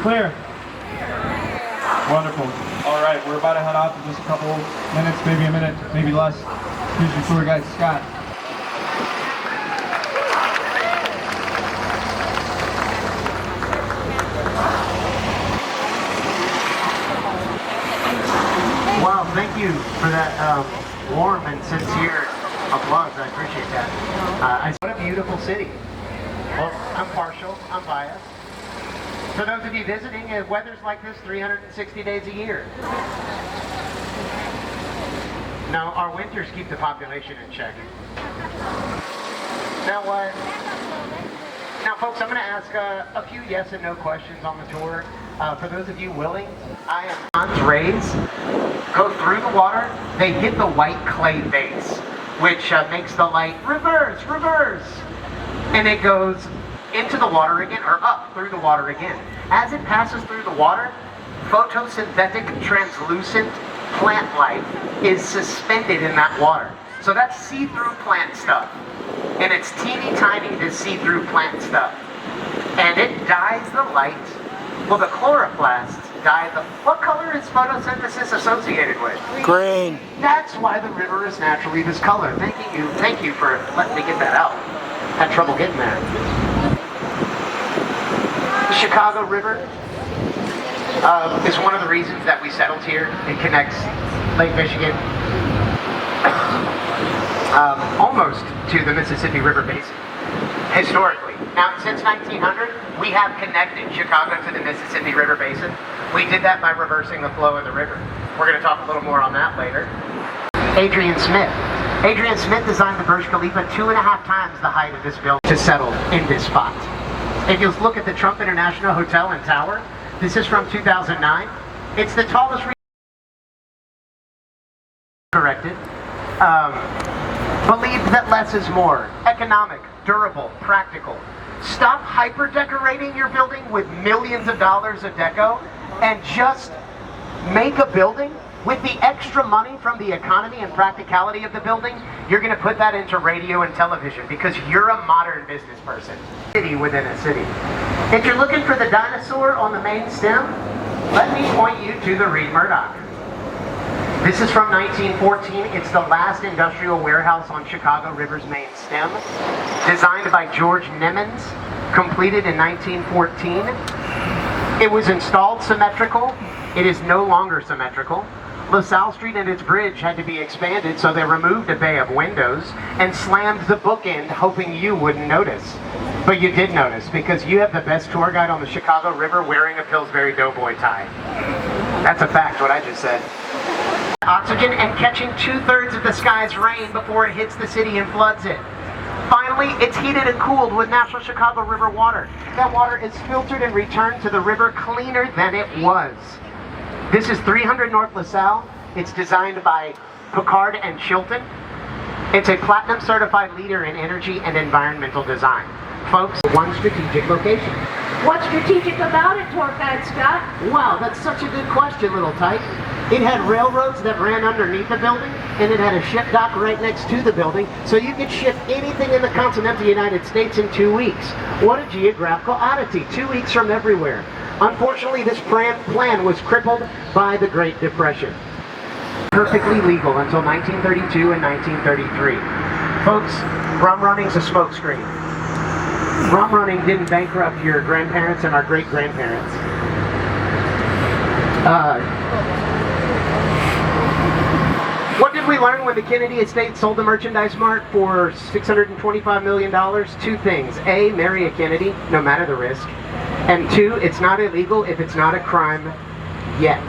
clear? Wonderful. All right, we're about to head off in just a couple minutes, maybe a minute, maybe less. Here's your tour guide, Scott. Wow, thank you for that warm and sincere applause. I appreciate that. What a beautiful city. Well, I'm partial, I'm biased. For those of you visiting, weather's like this 360 days a year. Now, our winters keep the population in check. Now, folks, I'm going to ask a few yes and no questions on the tour. For those of you willing, sun's rays go through the water. They hit the white clay base, which makes the light reverse, and it goes into the water again, or up through the water again. As it passes through the water, photosynthetic translucent plant life is suspended in that water. So that's see-through plant stuff. And it's teeny tiny, this see-through plant stuff. And it dyes the light. Well, the chloroplasts dye the... What color is photosynthesis associated with? Green. That's why the river is naturally this color. Thank you for letting me get that out. Had trouble getting there. The Chicago River is one of the reasons that we settled here. It connects Lake Michigan almost to the Mississippi River Basin, historically. Now, since 1900, we have connected Chicago to the Mississippi River Basin. We did that by reversing the flow of the river. We're going to talk a little more on that later. Adrian Smith. Adrian Smith designed the Burj Khalifa 2.5 times the height of this building to settle in this spot. If you look at the Trump International Hotel and Tower, this is from 2009. It's the tallest corrected. Believe that less is more. Economic, durable, practical. Stop hyper-decorating your building with millions of dollars of deco and just make a building with the extra money from the economy and practicality of the building. You're going to put that into radio and television because you're a modern business person. City within a city. If you're looking for the dinosaur on the main stem, let me point you to the Reed Murdoch. This is from 1914. It's the last industrial warehouse on Chicago River's main stem. Designed by George Nemens, completed in 1914. It was installed symmetrical. It is no longer symmetrical. LaSalle Street and its bridge had to be expanded, so they removed a bay of windows and slammed the bookend, hoping you wouldn't notice. But you did notice, because you have the best tour guide on the Chicago River wearing a Pillsbury Doughboy tie. That's a fact, what I just said. Oxygen and catching 2/3 of the sky's rain before it hits the city and floods it. Finally, it's heated and cooled with natural Chicago River water. That water is filtered and returned to the river cleaner than it was. This is 300 North LaSalle. It's designed by Picard and Chilton. It's a platinum certified leader in energy and environmental design. Folks, one strategic location. What's strategic about it, tour guide Scott? Wow, that's such a good question, little tyke. It had railroads that ran underneath the building, and it had a ship dock right next to the building, so you could ship anything in the continental United States in 2 weeks. What a geographical oddity, 2 weeks from everywhere. Unfortunately, this plan was crippled by the Great Depression. Perfectly legal until 1932 and 1933. Folks, rum running's a smokescreen. Rum running didn't bankrupt your grandparents and our great-grandparents. What did we learn when the Kennedy estate sold the Merchandise Mart for $625 million? Two things. A, marry a Kennedy, no matter the risk. And two, it's not illegal if it's not a crime yet.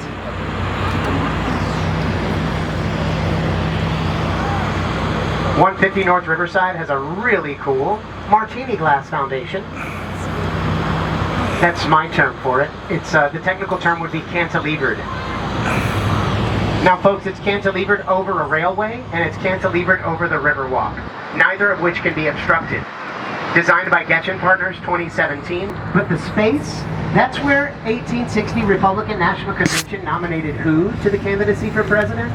.150 North Riverside has a really cool martini glass foundation. That's my term for it. It's the technical term would be cantilevered. Now folks, it's cantilevered over a railway and it's cantilevered over the Riverwalk, neither of which can be obstructed. Designed by Getchin Partners 2017. But the space, that's where 1860 Republican National Convention nominated who to the candidacy for president?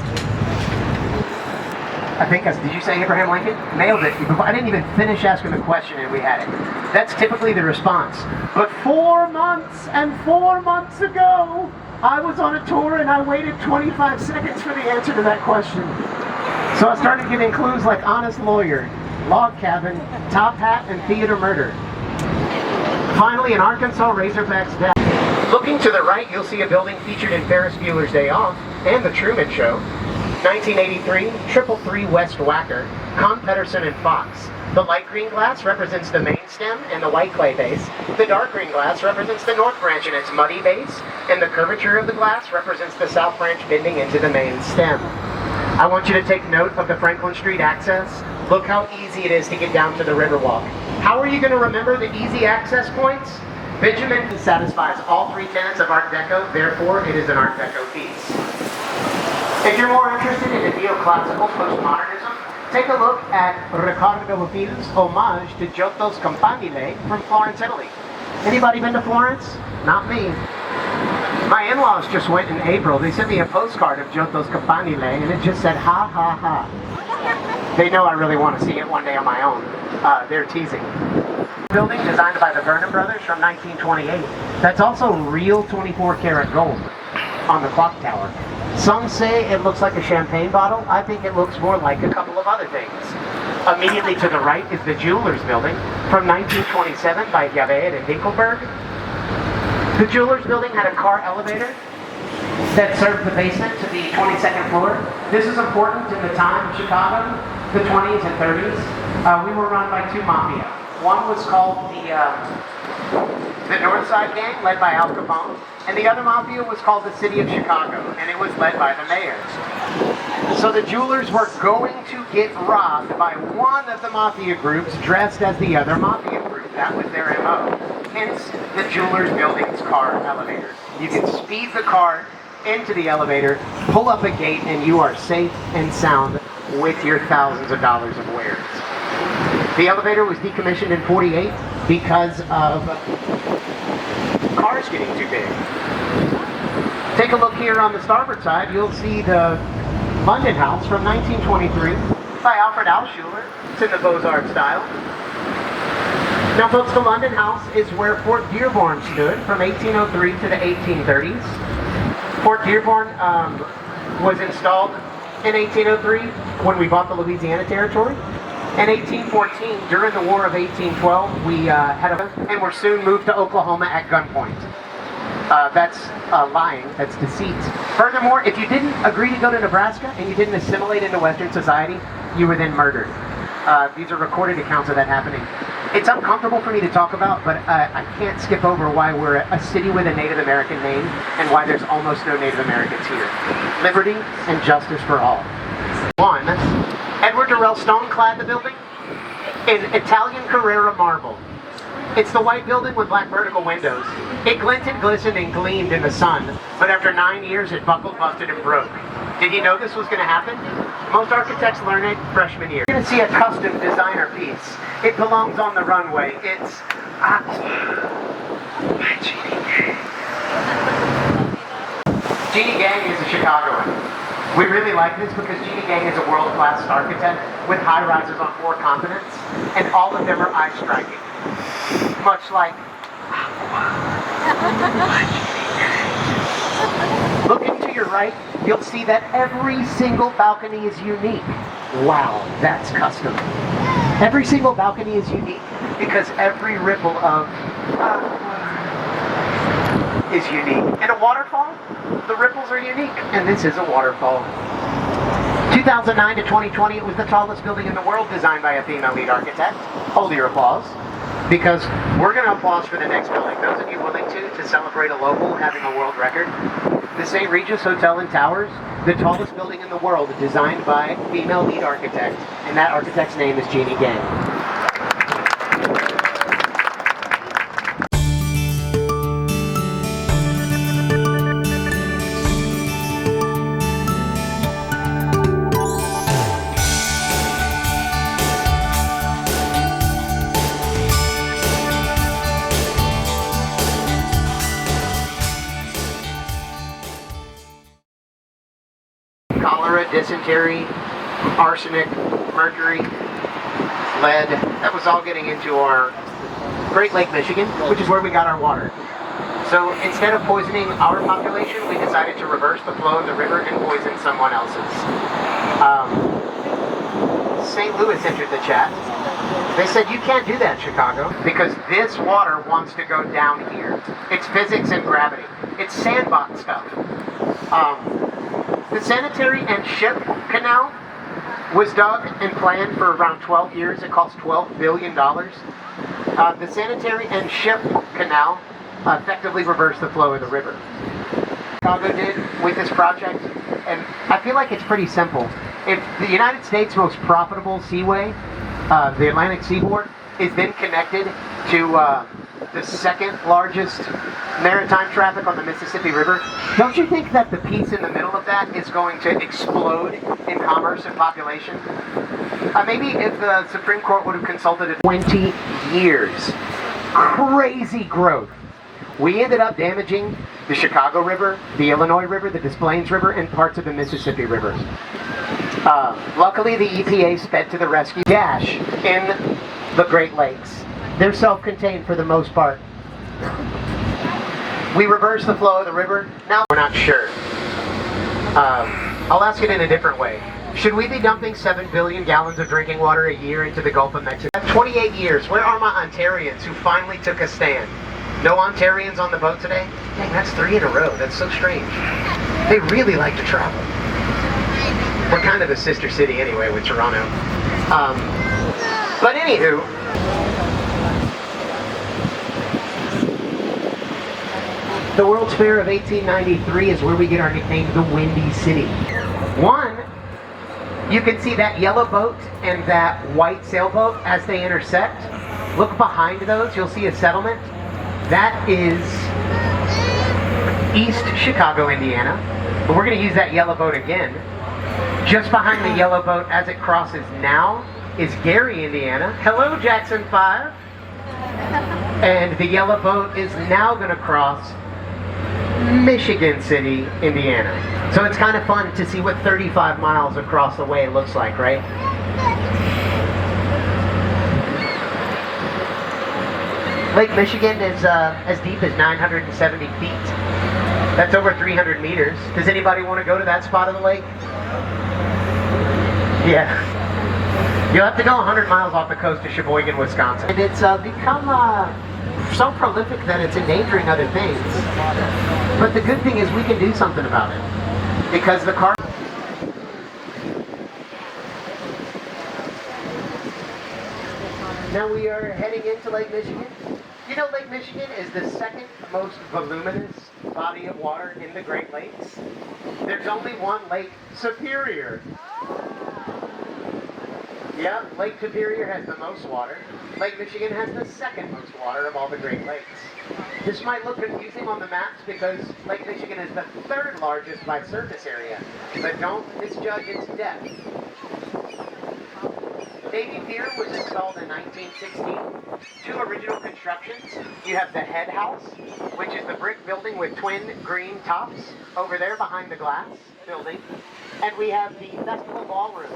Did you say Abraham Lincoln? Nailed it. I didn't even finish asking the question and we had it. That's typically the response. But 4 months and 4 months ago, I was on a tour and I waited 25 seconds for the answer to that question. So I started getting clues like honest lawyer, log cabin, top hat, and theater murder. Finally, an Arkansas Razorbacks death. Looking to the right, you'll see a building featured in Ferris Bueller's Day Off and The Truman Show. 1983, 333 West Wacker, Con Pedersen and Fox. The light green glass represents the main stem and the white clay base. The dark green glass represents the north branch and its muddy base. And the curvature of the glass represents the south branch bending into the main stem. I want you to take note of the Franklin Street access. Look how easy it is to get down to the Riverwalk. How are you going to remember the easy access points? Benjamin satisfies all 3 tenets of Art Deco, therefore it is an Art Deco piece. If you're more interested in the neoclassical postmodernism, take a look at Riccardo Hill's homage to Giotto's Campanile from Florence, Italy. Anybody been to Florence? Not me. My in-laws just went in April. They sent me a postcard of Giotto's Campanile and it just said, ha ha ha. They know I really want to see it one day on my own. They're teasing. Building designed by the Vernon brothers from 1928. That's also real 24 karat gold on the clock tower. Some say it looks like a champagne bottle. I think it looks more like a couple of other things. Immediately to the right is the Jewelers Building from 1927 by Javed and Dinkelberg. The Jewelers Building had a car elevator that served the basement to the 22nd floor. This is important in the time of Chicago, the 20s and 30s. We were run by 2 mafia. One was called the North Side Gang, led by Al Capone, and the other mafia was called the City of Chicago, and it was led by the mayor. So the jewelers were going to get robbed by one of the mafia groups dressed as the other mafia group. That was their MO. Hence, the Jewelers Building's car elevators. You can speed the car into the elevator, pull up a gate, and you are safe and sound with your thousands of dollars of wares. The elevator was decommissioned in '48 because of cars getting too big. Take a look here on the starboard side. You'll see the London House from 1923 by Alfred Alschuler. It's in the Beaux-Arts style. Now folks, the London House is where Fort Dearborn stood from 1803 to the 1830s. Fort Dearborn was installed in 1803 when we bought the Louisiana Territory. In 1814, during the War of 1812, we and were soon moved to Oklahoma at gunpoint. That's lying, that's deceit. Furthermore, if you didn't agree to go to Nebraska and you didn't assimilate into Western society, you were then murdered. These are recorded accounts of that happening. It's uncomfortable for me to talk about, but I can't skip over why we're a city with a Native American name and why there's almost no Native Americans here. Liberty and justice for all. 1. Edward Durrell Stone clad the building in Italian Carrara marble. It's the white building with black vertical windows. It glinted, glistened, and gleamed in the sun, but after 9 years it buckled, busted, and broke. Did you know this was going to happen? Most architects learn it freshman year. You're going to see a custom designer piece. It belongs on the runway. It's by Jeannie Gang. Jeannie Gang is a Chicagoan. We really like this because Jeannie Gang is a world-class architect with high-rises on 4 continents, and all of them are eye-striking. Much like Looking to your right, you'll see that every single balcony is unique. Wow, that's custom. Every single balcony is unique because every ripple of is unique. In a waterfall, the ripples are unique, and this is a waterfall. 2009 to 2020, it was the tallest building in the world designed by a female lead architect. Hold your applause, because we're going to applause for the next building. Those of you willing to celebrate a local having a world record. The St. Regis Hotel and Towers, the tallest building in the world, designed by a female lead architect, and that architect's name is Jeannie Gang. Cholera, dysentery, arsenic, mercury, lead. That was all getting into our Great Lake, Michigan, which is where we got our water. So instead of poisoning our population, we decided to reverse the flow of the river and poison someone else's. St. Louis entered the chat. They said, you can't do that, Chicago, because this water wants to go down here. It's physics and gravity. It's sandbox stuff. The sanitary and ship canal was dug and planned for around 12 years. It cost $12 billion. The sanitary and ship canal effectively reversed the flow of the river. Chicago did with this project, and I feel like it's pretty simple. If the United States' most profitable seaway, the Atlantic seaboard, is then connected to the second largest maritime traffic on the Mississippi River, don't you think that the piece in the middle of that is going to explode in commerce and population? Maybe if the Supreme Court would have consulted it 20 years. Crazy growth. We ended up damaging the Chicago River, the Illinois River, the Des Plaines River, and parts of the Mississippi River. Luckily, the EPA sped to the rescue. Dash in the Great Lakes. They're self-contained for the most part. We reversed the flow of the river. Now we're not sure. I'll ask it in a different way. Should we be dumping 7 billion gallons of drinking water a year into the Gulf of Mexico? 28 years. Where are my Ontarians who finally took a stand? No Ontarians on the boat today? Dang, that's 3 in a row. That's so strange. They really like to travel. We're kind of a sister city anyway with Toronto. But anywho, the World's Fair of 1893 is where we get our nickname, the Windy City. One, you can see that yellow boat and that white sailboat as they intersect. Look behind those, you'll see a settlement. That is East Chicago, Indiana. But we're going to use that yellow boat again. Just behind the yellow boat as it crosses now is Gary, Indiana. Hello, Jackson 5. And the yellow boat is now going to cross Michigan City, Indiana. So it's kind of fun to see what 35 miles across the way looks like, right? Lake Michigan is as deep as 970 feet. That's over 300 meters. Does anybody want to go to that spot of the lake? Yeah. You'll have to go 100 miles off the coast of Sheboygan, Wisconsin. And it's become so prolific that it's endangering other things. But the good thing is we can do something about it. Because the car... Now we are heading into Lake Michigan. You know, Lake Michigan is the second most voluminous body of water in the Great Lakes. There's only one Lake Superior. Yeah, Lake Superior has the most water. Lake Michigan has the second most water of all the Great Lakes. This might look confusing on the maps because Lake Michigan is the third largest by surface area, but don't misjudge its depth. Navy Pier was installed in 1916. 2 original constructions. You have the head house, which is the brick building with twin green tops over there behind the glass building. And we have the Festival Ballroom,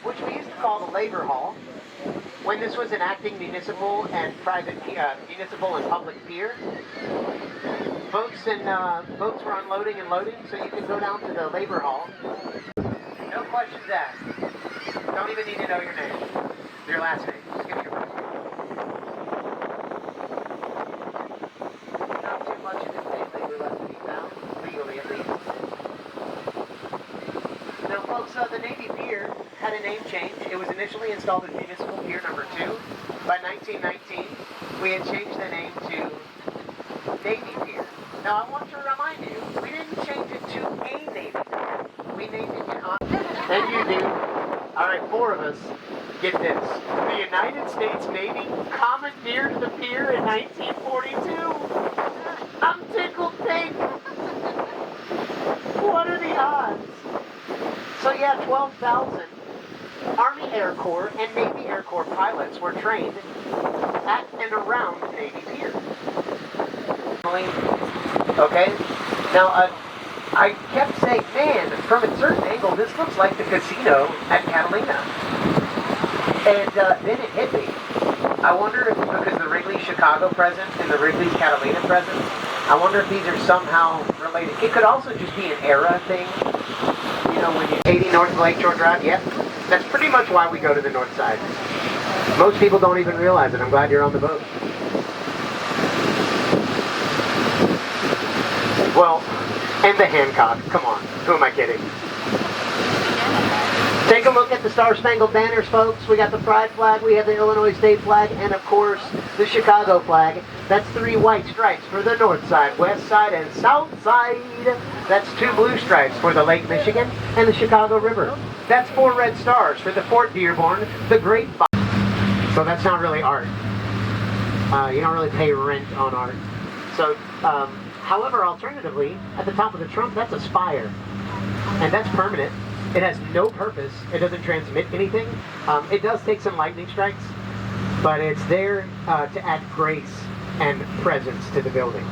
which we used to call the Labor Hall. When this was an acting municipal and private, municipal and public pier, boats were unloading and loading, so you could go down to the Labor Hall. No questions asked. Don't even need to know your name. Your last name. Just give me your first name. Not too much in this day labor left to be found, legally at least. Now folks, the Navy Pier had a name change. It was initially installed as Municipal Pier number 2. By 1919, we had changed the name to Navy Pier. Now I want to remind you, we didn't change it to a Navy Pier. We named it in honor. And you do. Alright, 4 of us. Get this. The United States Navy commandeered the pier in 1942. I'm tickled pink. What are the odds? So yeah, 12,000 Army Air Corps and Navy Air Corps pilots were trained at and around Navy Pier. Okay? Now, I kept saying, man, from a certain angle, this looks like the casino at Catalina. And then it hit me. I wonder if, because the Wrigley's Chicago presence and the Wrigley's Catalina presence, I wonder if these are somehow related. It could also just be an era thing. You know, when you're 80 North Lakeshore Drive, yep. That's pretty much why we go to the north side. Most people don't even realize it. I'm glad you're on the boat. Well, and the Hancock. Come on. Who am I kidding? Take a look at the Star-Spangled Banners, folks. We got the Pride flag, we have the Illinois State flag, and of course, the Chicago flag. That's 3 white stripes for the north side, west side, and south side. That's 2 blue stripes for the Lake Michigan and the Chicago River. That's 4 red stars for the Fort Dearborn, the Great Fire. So that's not really art. You don't really pay rent on art. So, however, alternatively, at the top of the trunk, that's a spire. And that's permanent. It has no purpose. It doesn't transmit anything. It does take some lightning strikes, but it's there to add grace and presence to the building.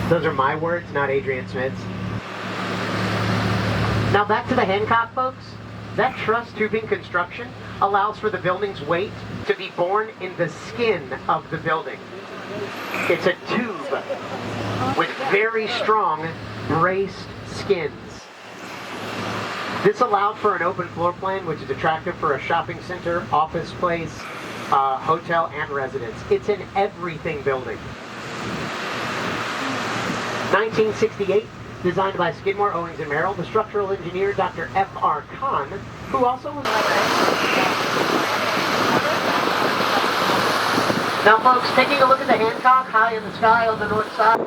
Those are my words, not Adrian Smith's. Now back to the Hancock, folks. That truss tubing construction allows for the building's weight to be borne in the skin of the building. It's a tube with very strong braced skins. This allowed for an open floor plan, which is attractive for a shopping center, office place, hotel, and residence. It's an everything building. 1968, designed by Skidmore, Owings & Merrill, the structural engineer, Dr. F.R. Kahn, who also was... Now, folks, taking a look at the Hancock high in the sky on the north side,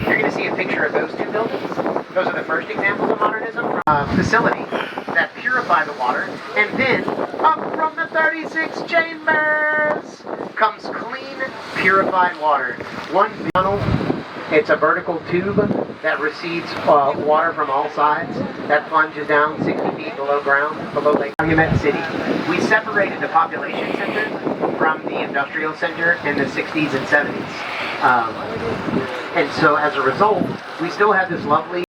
you're going to see a picture of those 2 buildings. Those are the first examples of modernism from a facility that purify the water, and then up from the 36 chambers comes clean, purified water. One funnel, it's a vertical tube that receives water from all sides, that plunges down 60 feet below ground, below Lake Calumet City. We separated the population center from the industrial center in the 60s and 70s. And so as a result, we still have this lovely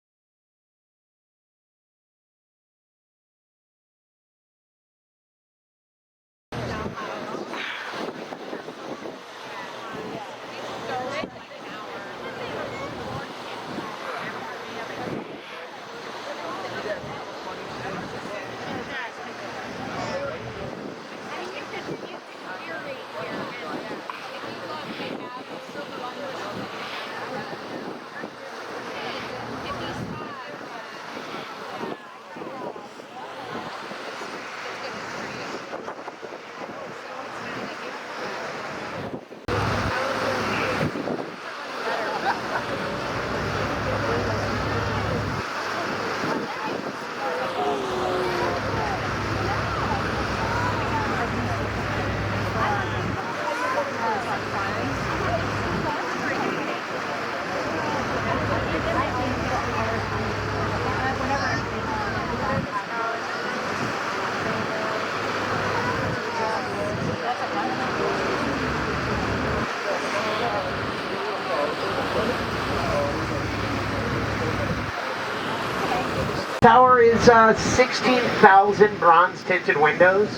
tower is 16,000 bronze-tinted windows.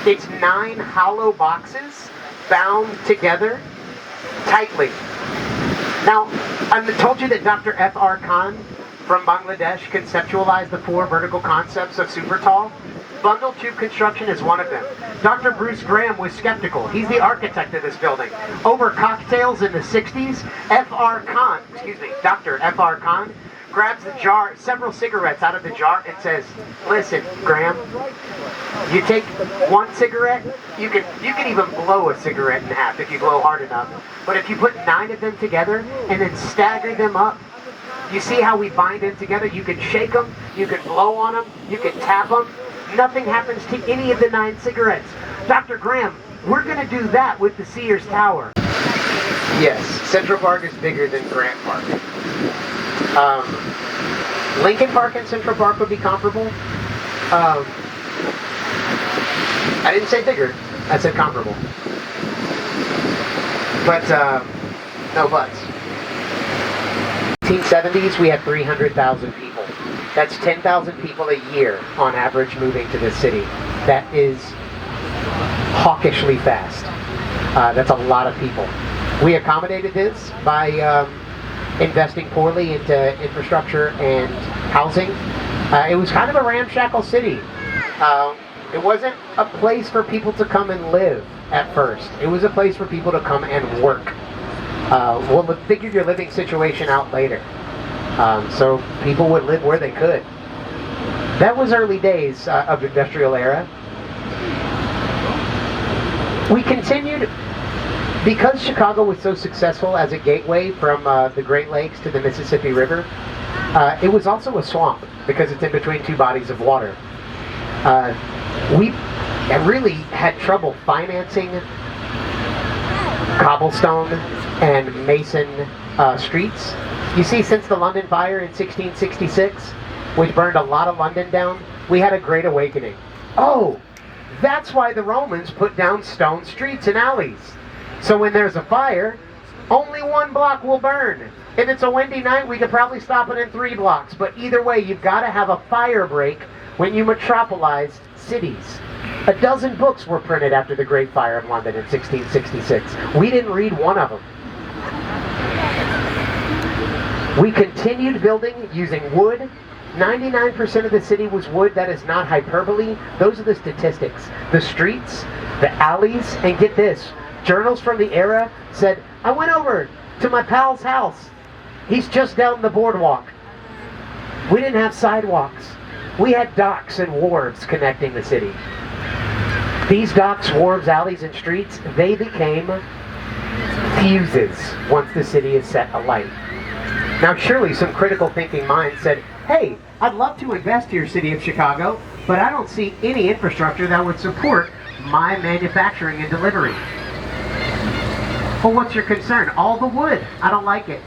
It's 9 hollow boxes bound together tightly. Now, I told you that Dr. F.R. Khan from Bangladesh conceptualized the 4 vertical concepts of super tall. Bundle tube construction is one of them. Dr. Bruce Graham was skeptical. He's the architect of this building. Over cocktails in the 60s, Dr. F.R. Khan grabs the jar, several cigarettes out of the jar, and says, "Listen, Graham, you take 1 cigarette, you can even blow a cigarette in half if you blow hard enough. But if you put 9 of them together and then stagger them up, you see how we bind them together? You can shake them, you can blow on them, you can tap them. Nothing happens to any of the 9 cigarettes. Dr. Graham, we're going to do that with the Sears Tower." Yes, Central Park is bigger than Grant Park. Lincoln Park and Central Park would be comparable. I didn't say bigger, I said comparable. But, no buts. 1970s, we had 300,000 people. That's 10,000 people a year on average moving to this city. That is hawkishly fast. That's a lot of people. We accommodated this by investing poorly into infrastructure and housing. It was kind of a ramshackle city. It wasn't a place for people to come and live at first. It was a place for people to come and work. We'll figure your living situation out later. So people would live where they could. That was early days of the industrial era. We continued, because Chicago was so successful as a gateway from the Great Lakes to the Mississippi River, it was also a swamp because it's in between two bodies of water. We really had trouble financing cobblestone and mason streets. You see, since the London Fire in 1666, which burned a lot of London down, we had a great awakening. Oh, that's why the Romans put down stone streets and alleys. So when there's a fire, only one block will burn. If it's a windy night, we could probably stop it in 3 blocks. But either way, you've got to have a fire break when you metropolize cities. A dozen books were printed after the Great Fire of London in 1666. We didn't read one of them. We continued building using wood. 99% of the city was wood. That is not hyperbole. Those are the statistics. The streets, the alleys, and get this, journals from the era said, I went over to my pal's house. He's just down the boardwalk. We didn't have sidewalks. We had docks and wharves connecting the city. These docks, wharves, alleys, and streets, they became fuses once the city is set alight. Now surely some critical thinking minds said, hey, I'd love to invest here, City of Chicago, but I don't see any infrastructure that would support my manufacturing and delivery. Well, what's your concern? All the wood. I don't like it.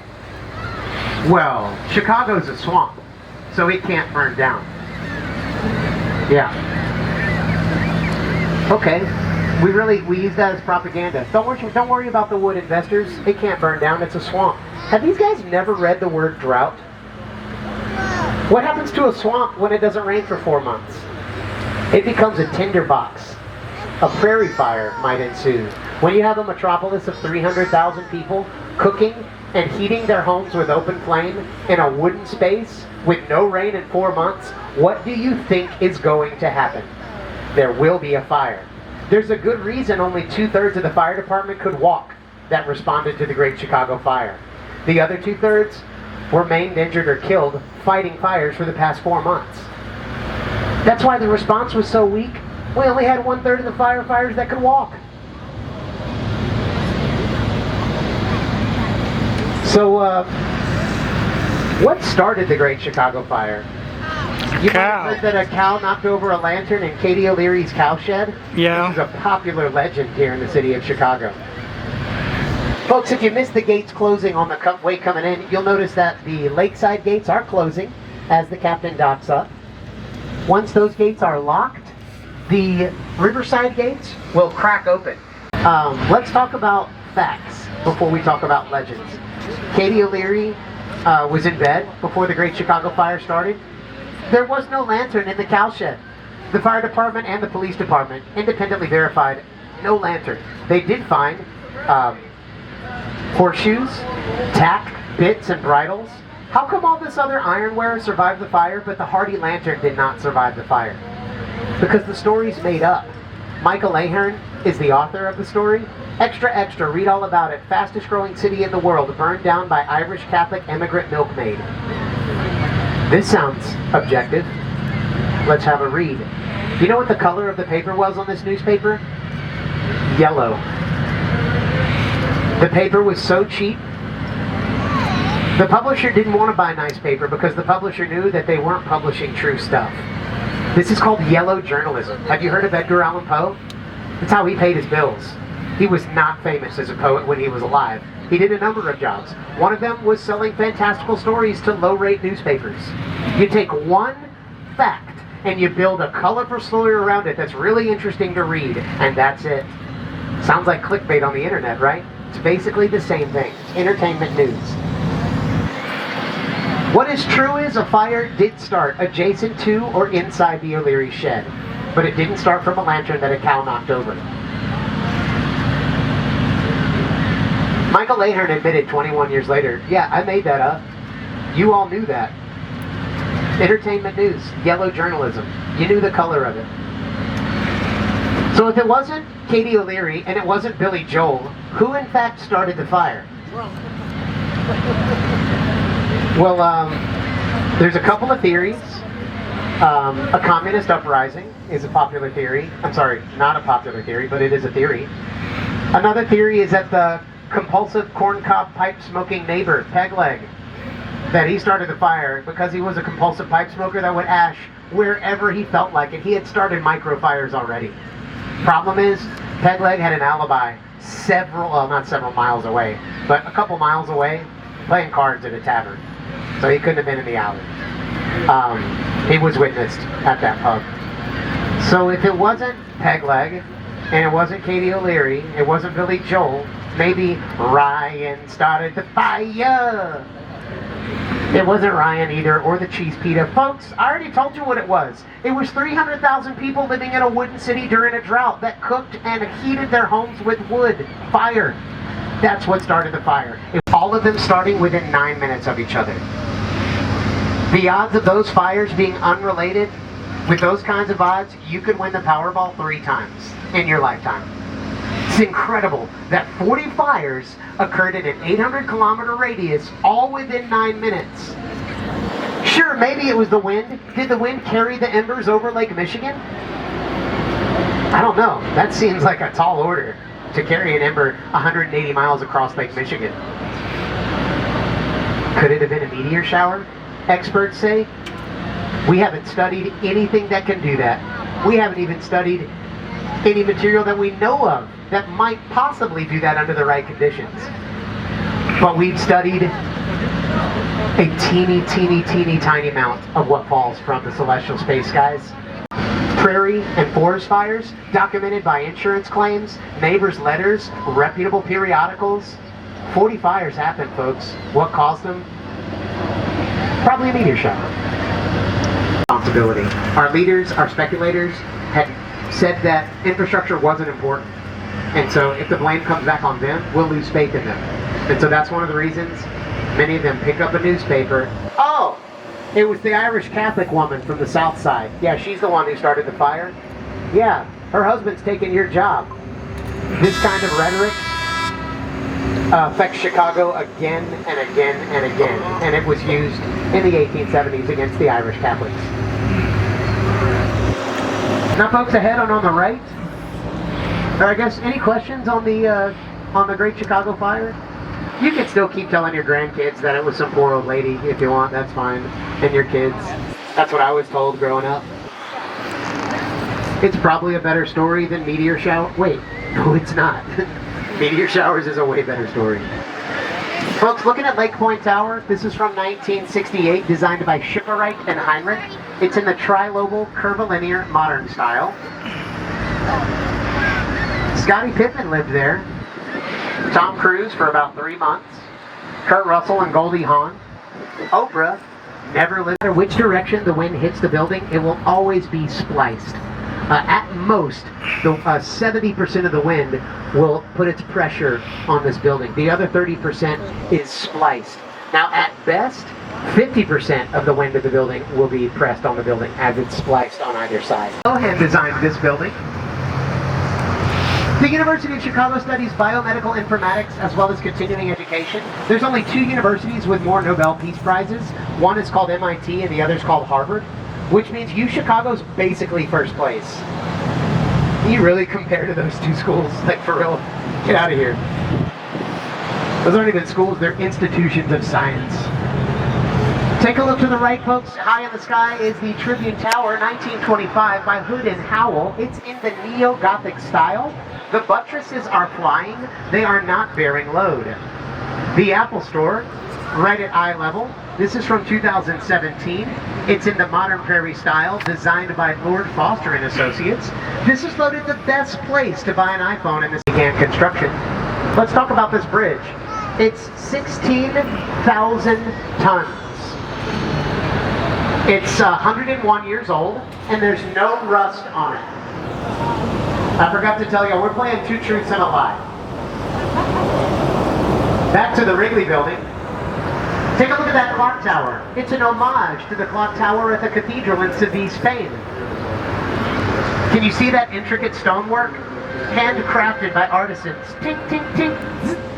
Well, Chicago's a swamp, so it can't burn down. Yeah. Okay. We use that as propaganda. Don't worry about the wood, investors. It can't burn down. It's a swamp. Have these guys never read the word drought? What happens to a swamp when it doesn't rain for 4 months? It becomes a tinderbox. A prairie fire might ensue. When you have a metropolis of 300,000 people cooking and heating their homes with open flame in a wooden space with no rain in 4 months, what do you think is going to happen? There will be a fire. There's a good reason only 2/3 of the fire department could walk that responded to the Great Chicago Fire. The other 2/3 were maimed, injured, or killed fighting fires for the past 4 months. That's why the response was so weak. We only had 1/3 of the firefighters that could walk. So, what started the Great Chicago Fire? You might have heard that a cow knocked over a lantern in Katie O'Leary's cowshed? Yeah. This is a popular legend here in the city of Chicago. Folks, if you missed the gates closing on the way coming in, you'll notice that the lakeside gates are closing as the captain docks up. Once those gates are locked, the riverside gates will crack open. Let's talk about facts before we talk about legends. Katie O'Leary was in bed before the Great Chicago Fire started. There was no lantern in the cowshed. The fire department and the police department independently verified no lantern. They did find horseshoes, tack, bits, and bridles. How come all this other ironware survived the fire, but the Hardy lantern did not survive the fire? Because the story's made up. Michael Ahern is the author of the story. Extra, extra, read all about it. Fastest growing city in the world, burned down by Irish Catholic immigrant milkmaid. This sounds objective. Let's have a read. You know what the color of the paper was on this newspaper? Yellow. The paper was so cheap, the publisher didn't want to buy nice paper because the publisher knew that they weren't publishing true stuff. This is called yellow journalism. Have you heard of Edgar Allan Poe? That's how he paid his bills. He was not famous as a poet when he was alive. He did a number of jobs. One of them was selling fantastical stories to low-rate newspapers. You take one fact and you build a colorful story around it that's really interesting to read, and that's it. Sounds like clickbait on the internet, right? It's basically the same thing. It's entertainment news. What is true is a fire did start adjacent to or inside the O'Leary shed, but it didn't start from a lantern that a cow knocked over. Michael Ahern admitted 21 years later, yeah, I made that up. You all knew that. Entertainment news, yellow journalism. You knew the color of it. So if it wasn't Katie O'Leary and it wasn't Billy Joel, who in fact started the fire? Well, there's a couple of theories. A communist uprising is a popular theory. I'm sorry, not a popular theory, but it is a theory. Another theory is that the compulsive corncob pipe smoking neighbor, Pegleg, that he started the fire because he was a compulsive pipe smoker that would ash wherever he felt like it. He had started micro fires already. Problem is, Pegleg had an alibi not several miles away, but a couple miles away, playing cards at a tavern. So he couldn't have been in the alley. He was witnessed at that pub. So if it wasn't Pegleg, and it wasn't Katie O'Leary, it wasn't Billy Joel, maybe Ryan started the fire. It wasn't Ryan either, or the Cheese Pita. Folks, I already told you what it was. It was 300,000 people living in a wooden city during a drought that cooked and heated their homes with wood, fire. That's what started the fire. All of them starting within 9 minutes of each other. The odds of those fires being unrelated, with those kinds of odds, you could win the Powerball 3 times in your lifetime. It's incredible that 40 fires occurred in an 800-kilometer radius, all within 9 minutes. Sure, maybe it was the wind. Did the wind carry the embers over Lake Michigan? I don't know. That seems like a tall order to carry an ember 180 miles across Lake Michigan. Could it have been a meteor shower? Experts say. We haven't studied anything that can do that. We haven't even studied any material that we know of that might possibly do that under the right conditions. But we've studied a teeny tiny amount of what falls from the celestial space skies. Prairie and forest fires, documented by insurance claims, neighbors' letters, reputable periodicals. 40 fires happened, folks. What caused them? Probably a meteor shower. Responsibility. Our leaders, our speculators, had said that infrastructure wasn't important. And so if the blame comes back on them, we'll lose faith in them. And so that's one of the reasons many of them pick up a newspaper. Oh, it was the Irish Catholic woman from the South Side. Yeah, she's the one who started the fire. Yeah, her husband's taking your job. This kind of rhetoric affects Chicago again and again and again. And it was used in the 1870s against the Irish Catholics. Now, folks, ahead on the right. Or I guess any questions on the Great Chicago Fire? You can still keep telling your grandkids that it was some poor old lady if you want. That's fine, and your kids. That's what I was told growing up. It's probably a better story than meteor shower. Wait, no, it's not. Meteor showers is a way better story. Folks, looking at Lake Point Tower, this is from 1968, designed by Schipperite and Heinrich. It's in the trilobal, curvilinear, modern style. Scottie Pippen lived there. Tom Cruise for about 3 months. Kurt Russell and Goldie Hawn. Oprah never lived there. Which direction the wind hits the building, it will always be spliced. At most, 70% of the wind will put its pressure on this building. The other 30% is spliced. Now, at best, 50% of the wind of the building will be pressed on the building as it's spliced on either side. Lohan designed this building. The University of Chicago studies biomedical informatics as well as continuing education. There's only 2 universities with more Nobel Peace Prizes. One is called MIT and the other is called Harvard, which means Chicago's basically first place. You really compare to those 2 schools? Like, for real? Get out of here. Those aren't even schools, they're institutions of science. Take a look to the right, folks. High in the sky is the Tribune Tower, 1925, by Hood and Howell. It's in the neo-Gothic style. The buttresses are flying. They are not bearing load. The Apple Store, right at eye level. This is from 2017. It's in the modern prairie style, designed by Lord Foster and Associates. This is voted the best place to buy an iPhone, and this began construction. Let's talk about this bridge. It's 16,000 tons. It's 101 years old, and there's no rust on it. I forgot to tell you, we're playing Two Truths and a Lie. Back to the Wrigley Building. Take a look at that clock tower. It's an homage to the clock tower at the cathedral in Seville, Spain. Can you see that intricate stonework? Handcrafted by artisans. Tink, tink, tink.